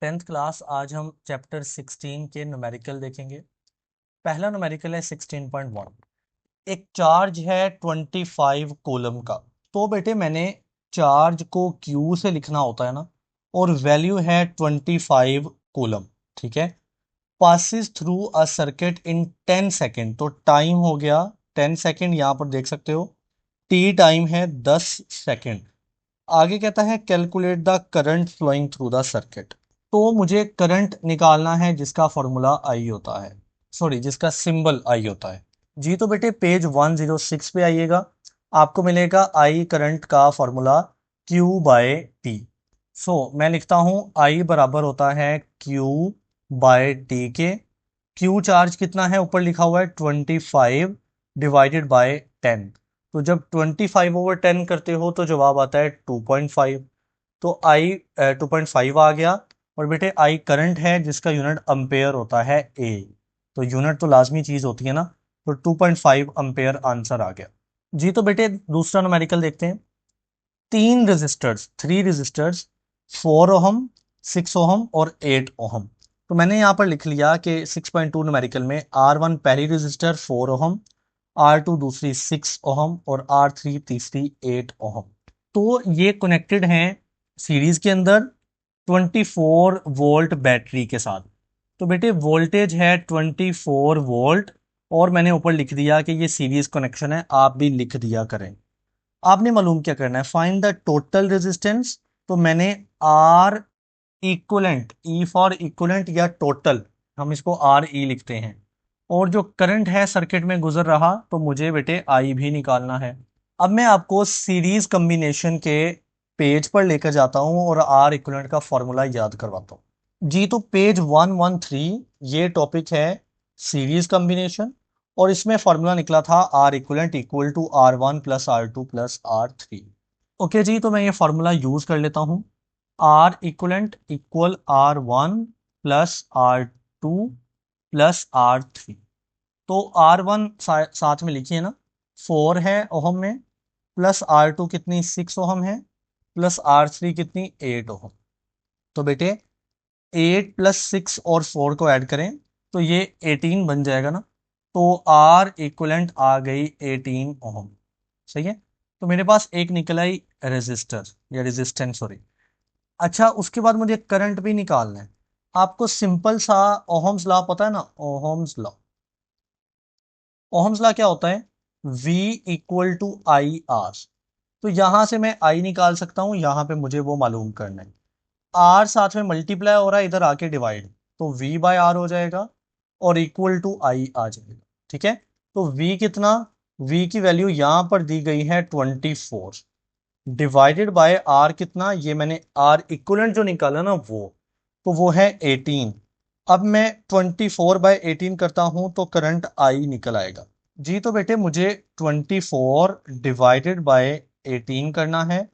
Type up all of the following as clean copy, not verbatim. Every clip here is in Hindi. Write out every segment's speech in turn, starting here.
Tenth class. आज हम चैप्टर 16 के न्यूमेरिकल देखेंगे। पहला न्यूमेरिकल है 16.1। एक चार्ज है 25 कूलम का। तो बेटे मैंने चार्ज को क्यू से लिखना होता है ना, और वैल्यू है 25 कूलम। ठीक है। Passes through a circuit in 10 second, तो टाइम हो गया 10 सेकेंड, यहाँ पर देख सकते हो। टी टाइम है 10 सेकेंड। आगे कहता है calculate the current flowing through the circuit. तो मुझे करंट निकालना है जिसका फॉर्मूला आई होता है, सॉरी जिसका सिंबल आई होता है। जी तो बेटे पेज 106 पे आइएगा, आपको मिलेगा आई करंट का फॉर्मूला Q बाय टी। सो मैं लिखता हूं आई बराबर होता है Q बाय टी के। Q चार्ज कितना है, ऊपर लिखा हुआ है 25 डिवाइडेड बाय 10। तो जब 25/10 करते हो तो जवाब आता है 2.5। तो आई 2.5 आ गया। और बेटे आई करंट है जिसका यूनिट अम्पेयर होता है ए। तो यूनिट तो लाजमी चीज होती है ना, तो 2.5 अम्पेयर आंसर आ गया। जी तो बेटे दूसरा न्यूमेरिकल देखते हैं। थ्री रेजिस्टर्स 4 ओहम, 6 ओहम और 8 ओहम। तो मैंने यहाँ पर लिख लिया कि 6.2 न्यूमेरिकल में R1 पहली रेजिस्टर 4 ओहम, R2 दूसरी 6 ओहम और R3 तीसरी 8 ओहम। तो ये कनेक्टेड हैं सीरीज के अंदर 24 वोल्ट बैटरी के साथ। तो बेटे वोल्टेज है 24 वोल्ट, और मैंने ऊपर लिख दिया कि ये सीरीज कनेक्शन है, आप भी लिख दिया करें। आपने मालूम क्या करना है, फाइंड द टोटल रेजिस्टेंस। तो मैंने R equivalent, E for equivalent या टोटल, हम इसको आर ई लिखते हैं। और जो करंट है सर्किट में गुजर रहा, तो मुझे बेटे आई भी निकालना है। अब मैं आपको सीरीज कॉम्बिनेशन के पेज पर लेकर जाता हूं और आर इक्वलेंट का फॉर्मूला याद करवाता हूं। जी तो पेज 113, ये टॉपिक है सीरीज कॉम्बिनेशन, और इसमें फॉर्मूला निकला था R equivalent equal to R1 plus R2 plus R3। Okay जी, तो मैं ये फॉर्मूला यूज कर लेता हूं। R equivalent equal R1 plus R2 plus R3। तो R1 साथ में लिखिए ना, 4 है ओहम में, प्लस R2 कितनी 6 ओहम है, प्लस R3 कितनी 8 ओहम। तो बेटे 8 प्लस 6 और 4 को ऐड करें तो ये 18 बन जाएगा ना। तो आर इक्वलेंट आ गई 18 ओहम। सही है। तो मेरे पास एक निकल आई रेजिस्टर या रेजिस्टेंस, सॉरी। अच्छा, उसके बाद मुझे करंट भी निकालना है। आपको सिंपल सा ओहम्स लॉ पता है ना, ओहम्स लॉ। ओहम्स लॉ क्या होता है, V equal to I R. तो यहां से मैं आई निकाल सकता हूं, यहां पे मुझे वो मालूम करना है। आर साथ में मल्टीप्लाई हो रहा है, इधर आके डिवाइड, तो V बाय आर हो जाएगा और इक्वल टू आई आ जाएगा। ठीक है। तो V कितना, V की वैल्यू यहां पर दी गई है 24 डिवाइडेड बाय आर कितना, ये मैंने आर इक्वलेंट जो निकाला ना वो, तो वो है 18। अब मैं 24/18 करता हूं तो करंट आई निकल आएगा। जी तो बेटे मुझे 24 डिवाइडेड बाय 18 करना है,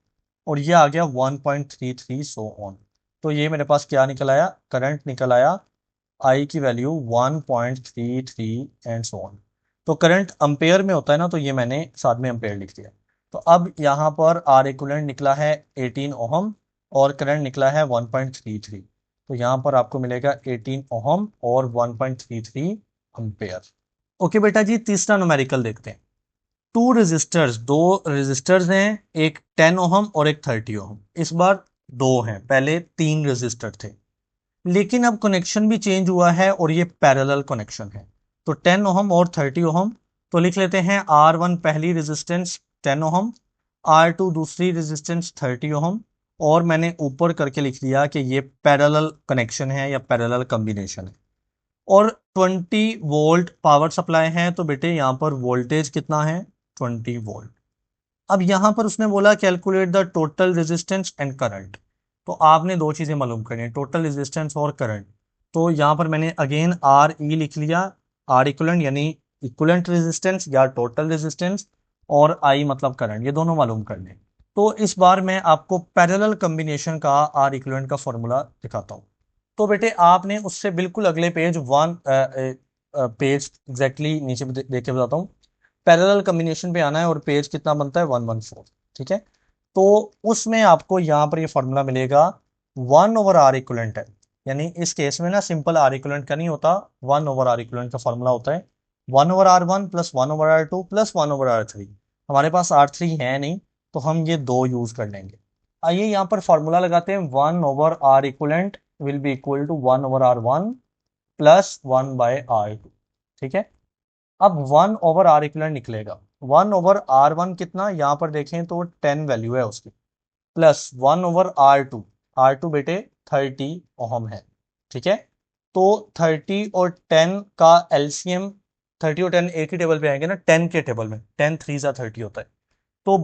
और ये आ गया 1.33 सो ऑन। तो ये मेरे पास क्या निकल आया, करंट निकल आया आई की वैल्यू 1.33 एंड सो ऑन। तो करंट अंपेयर में होता है ना, तो ये मैंने साथ में अंपेयर लिख दिया। तो अब यहाँ पर आर इक्विवेलेंट निकला है 18 ओहम और करंट निकला है 1.33। तो यहाँ पर आपको मिलेगा 18 ओहम और 1.33 अंपेयर। ओके बेटा जी, तीसरा न्यूमेरिकल देखते हैं। दो रेजिस्टर्स हैं, एक 10 ओहम और एक 30 ओहम। इस बार दो हैं, पहले तीन रेजिस्टर थे, लेकिन अब कनेक्शन भी चेंज हुआ है और ये पैरेलल कनेक्शन है। तो 10 ओहम और 30 ओहम, तो लिख लेते हैं R1 पहली रेजिस्टेंस 10 ओहम, R2 दूसरी रेजिस्टेंस 30 ओहम, और मैंने ऊपर करके लिख दिया कि ये पैरेलल कनेक्शन है या पैरेलल कॉम्बिनेशन है। और 20 वोल्ट पावर सप्लाई है, तो बेटे यहाँ पर वोल्टेज कितना है, 20 वोल्ट। अब यहां पर उसने बोला calculate the total resistance and current. तो आपने दो चीजें मालूम करनी है, टोटल रेजिस्टेंस और करंट। तो यहां पर मैंने अगेन आर ई लिख लिया, आर इक्वलेंट यानी इक्वलेंट रेजिस्टेंस या टोटल रेजिस्टेंस, और आई मतलब करंट, ये दोनों मालूम करने। तो इस बार मैं आपको पैरेलल कॉम्बिनेशन का आर इक्वलेंट का फॉर्मूला दिखाता हूं। तो बेटे आपने उससे बिल्कुल अगले पेज पेज एग्जैक्टली नीचे देख के बताता हूँ। पैरेलल कॉम्बिनेशन पे आना है और पेज कितना बनता है 114। ठीक है। तो उसमें आपको यहां पर ये फॉर्मूला मिलेगा 1/R इक्वलेंट है। यानी इस केस में ना सिंपल आर इक्विवेलेंट का नहीं होता, 1/R इक्विवेलेंट का फॉर्मूला होता है 1/R1 plus 1/R2 plus 1/R3। हमारे पास R3 है नहीं, तो हम ये दो यूज कर लेंगे। आइए यहाँ पर फॉर्मूला लगाते हैं, 1/R equivalent will be equal to 1/R1 plus 1/R2। ठीक है, अब 1/R इक्विवेलेंट निकलेगा। 1/R1 कितना, यहाँ पर देखें तो 10 वैल्यू है उसकी, प्लस 1/R2। R2 बेटे 30 ओहम है। ठीक है, तो 30 और 10 का एलसीएम, 30 और 10 एक ही टेबल पे आएंगे ना, 10 के टेबल में 10 3 जा 30 होता है। तो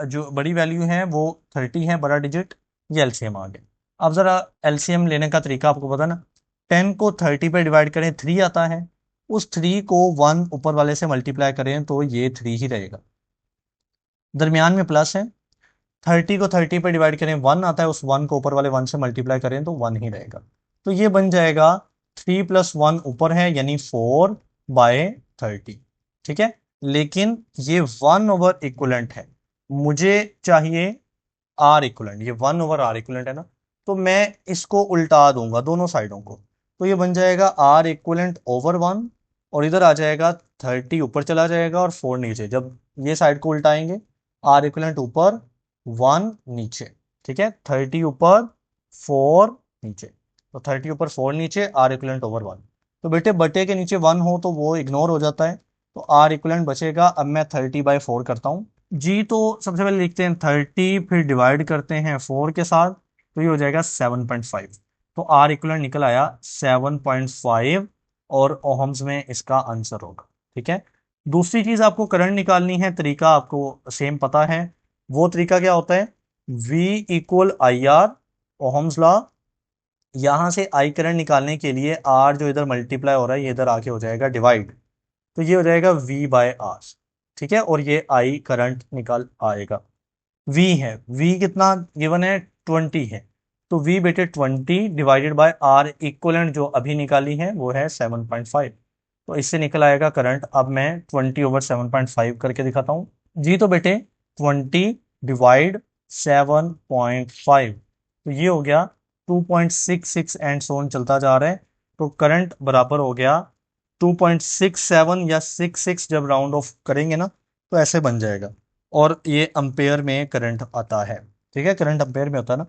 जो बड़ी वैल्यू है वो 30 है, बड़ा डिजिट, ये एलसीएम आ गया। अब जरा एलसीएम लेने का तरीका आपको पता ना, 10 को 30 पे डिवाइड करें 3 आता है, उस 3 को 1 ऊपर वाले से मल्टीप्लाई करें तो ये 3 ही रहेगा, दरमियान में प्लस है। 30 को 30 पे डिवाइड करें 1 आता है, उस 1 को ऊपर वाले 1 से मल्टीप्लाई करें तो 1 ही रहेगा। तो ये बन जाएगा 3 प्लस 1 ऊपर है यानी 4/30। ठीक है, लेकिन ये 1/R इक्वलेंट है, मुझे चाहिए R इक्वलेंट। ये 1/R इक्वलेंट है ना, तो मैं इसको उल्टा दूंगा दोनों साइडों को, तो ये बन जाएगा R इक्वलेंट ओवर 1, और इधर आ जाएगा 30 ऊपर चला जाएगा और 4 नीचे। जब ये साइड को उल्टाएंगे, R इक्वलेंट ऊपर 1 नीचे। ठीक है, 30 ऊपर 4 नीचे, तो 30 ऊपर 4 नीचे, R इक्वलेंट ओवर 1। तो बेटे बटे के नीचे 1 हो तो वो इग्नोर हो जाता है, तो R इक्वलेंट बचेगा। अब मैं 30/4 करता हूँ जी, तो सबसे पहले लिखते हैं 30, फिर डिवाइड करते हैं 4 के साथ, तो ये हो जाएगा 7.5। तो R इक्वलेंट निकल आया 7.5, और ओहम्स में इसका आंसर होगा। ठीक है, दूसरी चीज आपको करंट निकालनी है, तरीका आपको सेम पता है। वो तरीका क्या होता है, V equal IR, Ohm's law. यहां से I करंट निकालने के लिए R जो इधर मल्टीप्लाई हो रहा है ये इधर आके हो जाएगा डिवाइड, तो ये हो जाएगा V/R। ठीक है, और ये I करंट निकल आएगा। V है, V कितना गिवन है, 20 है, तो V बेटे 20 डिवाइडेड बाय R इक्वलेंट जो अभी निकाली है वो है 7.5, तो इससे निकल आएगा करंट। अब मैं 20/7.5 करके दिखाता हूँ जी, तो बेटे 20/7.5, तो ये हो गया 2.66 एंड सोन चलता जा रहा है। तो करंट बराबर हो गया 2.67 या 66, जब राउंड ऑफ करेंगे ना तो ऐसे बन जाएगा, और ये अम्पेयर में करंट आता है। ठीक है, करंट अम्पेयर में होता है ना।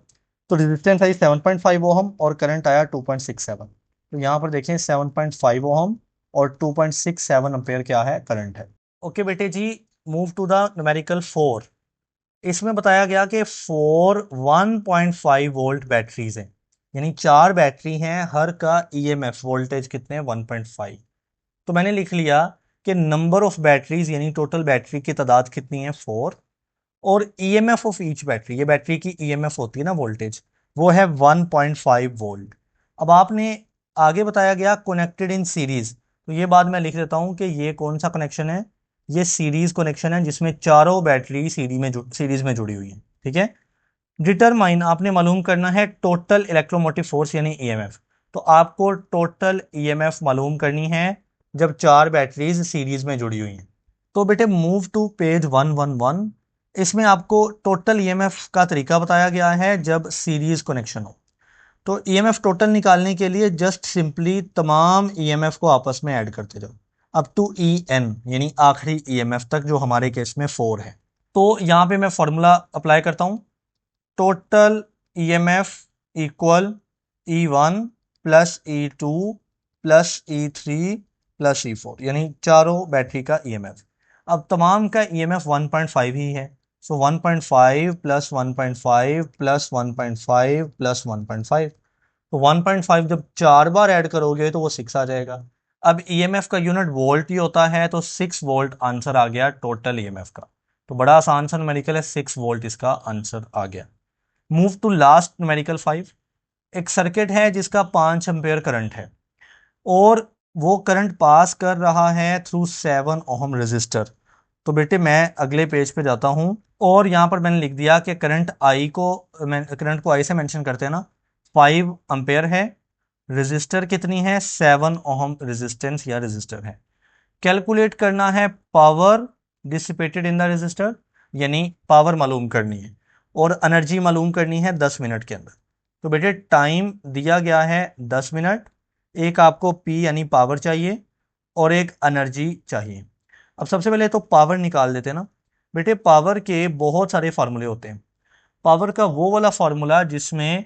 तो रेजिस्टेंस आई 7.5 ओहम और करंट आया 2.67, तो यहाँ पर देखें 7.5 ओहम और 2.67 अम्पेयर क्या है, करंट है। ओके बेटे जी, मूव टू द न्यूमेरिकल 4। इसमें बताया गया कि 1.5 वोल्ट बैटरीज हैं, यानी 4 बैटरी हैं, हर का ईएमएफ वोल्टेज कितने, 1.5। तो मैंने लिख लिया कि नंबर ऑफ बैटरीज यानी टोटल बैटरी की तादाद कितनी है, 4, और ईएमएफ ऑफ ईच बैटरी, ये बैटरी की ईएमएफ होती है ना वोल्टेज, वो है 1.5 वोल्ट। अब आपने आगे बताया गया कनेक्टेड इन सीरीज, तो ये बात मैं लिख देता हूं कि ये कौन सा कनेक्शन है, ये सीरीज कनेक्शन है जिसमें चारों बैटरी सीरीज में जुड़ी हुई है। ठीक है, डिटरमाइन आपने मालूम करना है टोटल इलेक्ट्रोमोटिव फोर्स यानी ईएमएफ। तो आपको टोटल ईएमएफ मालूम करनी है जब 4 बैटरीज सीरीज में जुड़ी हुई हैं। तो बेटे मूव टू पेज 111, इसमें आपको टोटल ईएमएफ का तरीका बताया गया है जब सीरीज कनेक्शन हो। तो ईएमएफ टोटल निकालने के लिए जस्ट सिंपली तमाम ईएमएफ को आपस में ऐड करते जाओ अप टू ई एन, यानी आखिरी ईएमएफ तक जो हमारे केस में 4 है। तो यहां पे मैं फॉर्मूला अप्लाई करता हूं, total EMF equal E1 plus E2 plus E3 plus E4, यानी चारों बैटरी का ईएमएफ। अब तमाम का ईएमएफ 1.5 ही है, सो 1.5 प्लस 1.5 प्लस 1.5 प्लस 1.5, तो 1.5 जब 4 बार ऐड करोगे तो वो 6 आ जाएगा। अब ईएमएफ का यूनिट वोल्ट ही होता है, तो 6 वोल्ट आंसर आ गया टोटल ईएमएफ का। तो बड़ा आसान सा न्यूमेरिकल है, 6 वोल्ट इसका आंसर आ गया। Move to last numerical 5। एक सर्किट है जिसका 5 एम्पेयर करंट है, और वो करंट पास कर रहा है थ्रू 7 ओहम रेजिस्टर। तो बेटे मैं अगले पेज पे जाता हूं, और यहां पर मैंने लिख दिया कि करंट को आई से मेंशन करते हैं ना, 5 एम्पेयर है, रेजिस्टर कितनी है, 7 ओहम रेजिस्टेंस या रेजिस्टर है। कैलकुलेट करना है power dissipated in the resistor, यानी पावर मालूम करनी है, और एनर्जी मालूम करनी है 10 मिनट के अंदर। तो बेटे टाइम दिया गया है 10 मिनट, एक आपको पी यानी पावर चाहिए और एक एनर्जी चाहिए। अब सबसे पहले तो पावर निकाल देते हैं ना। बेटे पावर के बहुत सारे फार्मूले होते हैं। पावर का वो वाला फार्मूला जिसमें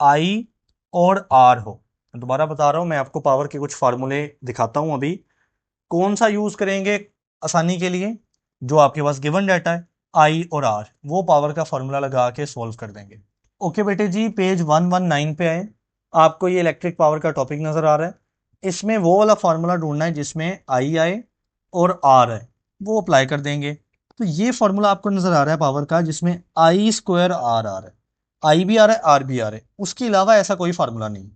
आई और आर हो। दोबारा बता रहा हूं, मैं आपको पावर के कुछ फार्मूले दिखाता हूं अभी। कौन सा यूज करेंगे आसानी के लिए? जो आपके पास गिवन डाटा है, आई और आर, वो पावर का फार्मूला लगा के सॉल्व कर देंगे। ओके बेटे जी, पेज 119 पे आए। आपको ये इलेक्ट्रिक पावर का टॉपिक नजर आ रहा है। इसमें वो वाला फार्मूला ढूंढना है जिसमें आई आए और आर है, वो अप्लाई कर देंगे। तो ये फार्मूला आपको नजर आ रहा है पावर का जिसमें आई स्क्वायर आर आर है। आई भी आ रहा है, आर भी आ रहा है, उसके अलावा ऐसा कोई फार्मूला नहीं।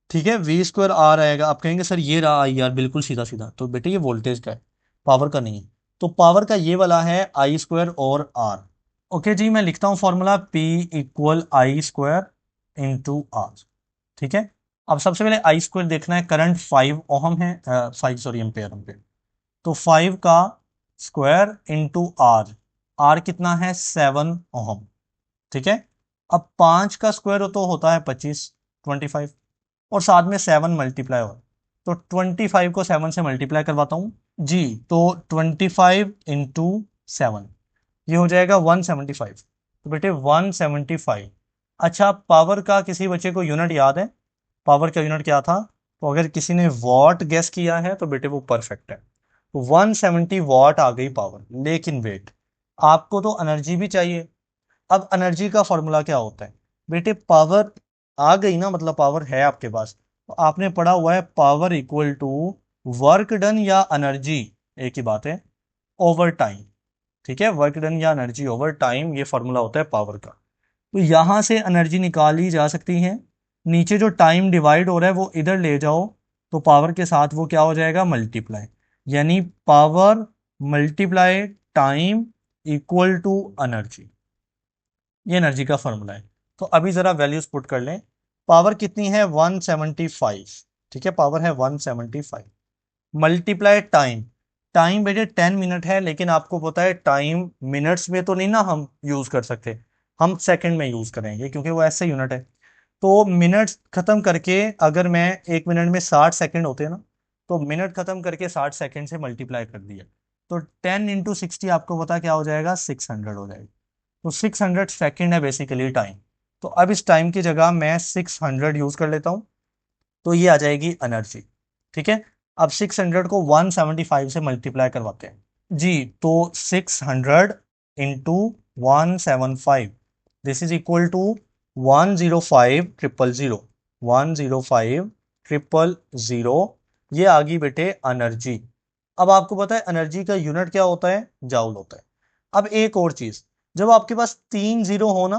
ठीक है, वी स्क्वायर आर आएगा। आप कहेंगे सर ये रहा आई आर, बिल्कुल सीधा सीधा। तो बेटे ये वोल्टेज का है, पावर का नहीं है। तो पावर का ये वाला है आई स्क्वायर और आर। ओके जी, मैं लिखता हूं formula P equal I square into R. ठीक है। अब सबसे पहले आई स्क्वायर देखना है, करंट 5 ओहम है, 5 एम्पेयर पे। तो 5 का स्क्वायर इंटू आर, आर कितना है 7 ओहम। ठीक है। अब 5 का स्क्वायर तो होता है 25, 25, और साथ में 7 मल्टीप्लाई हो, तो 25 को 7 से मल्टीप्लाई करवाता हूं जी। तो 25 इंटू 7, ये हो जाएगा 175। तो बेटे 175। अच्छा, पावर का किसी बच्चे को यूनिट याद है? पावर का यूनिट क्या था? तो अगर किसी ने वॉट गेस किया है तो बेटे वो परफेक्ट है। तो 170 वॉट आ गई पावर। लेकिन वेट, आपको तो एनर्जी भी चाहिए। अब एनर्जी का फॉर्मूला क्या होता है? बेटे पावर आ गई ना, मतलब पावर है आपके पास, तो आपने पढ़ा हुआ है power equal to work done या एनर्जी, एक ही बात है, ओवर टाइम। ठीक है, वर्क डन या एनर्जी ओवर टाइम, ये फॉर्मूला होता है पावर का। तो यहां से एनर्जी निकाली जा सकती है। नीचे जो टाइम डिवाइड हो रहा है वो इधर ले जाओ, तो पावर के साथ वो क्या हो जाएगा, मल्टीप्लाई। यानी power multiply time equal to energy. ये एनर्जी का फॉर्मूला है। तो अभी जरा वैल्यूज पुट कर लें। पावर कितनी है 175। ठीक है, पावर है 175 मल्टीप्लाई टाइम। टाइम बेटे 10 मिनट है, लेकिन आपको पता है टाइम मिनट्स में तो नहीं ना हम यूज कर सकते, हम सेकंड में यूज करेंगे क्योंकि वो ऐसे यूनिट है। तो मिनट्स खत्म करके, अगर मैं 1 मिनट में 60 सेकंड होते हैं ना, तो मिनट खत्म करके 60 सेकंड से मल्टीप्लाई कर दिया, तो 10 इंटू 60 आपको पता क्या हो जाएगा, 600 हो जाएगा। तो 600 सेकेंड है बेसिकली टाइम। तो अब इस टाइम की जगह मैं 600 यूज कर लेता हूं, तो ये आ जाएगी एनर्जी। ठीक है। अब 600 को 175 से मल्टीप्लाई करवाते हैं जी। तो 600 into 175, this is equal to 105,000, 105,000। ये आ गई बेटे एनर्जी। अब आपको पता है एनर्जी का यूनिट क्या होता है, जाउल होता है। अब एक और चीज, जब आपके पास 3 जीरो हो ना,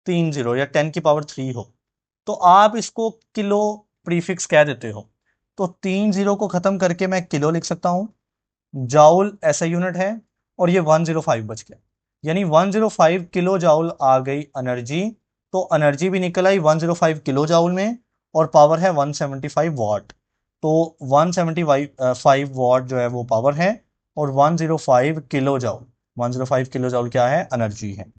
3 जीरो या 10 की पावर 3 हो, तो आप इसको किलो प्रीफिक्स कह देते हो। तो 3 जीरो को खत्म करके मैं किलो लिख सकता हूं। जाउल ऐसा यूनिट है, और ये 105 बच गया, यानी 105 किलो जाउल आ गई एनर्जी। तो एनर्जी भी निकल आई 105 किलो जाउल में, और पावर है 175 वॉट। तो 175 वॉट जो है वो पावर है, और 105 किलो जाउल, 105 किलो जाउल क्या है, एनर्जी है।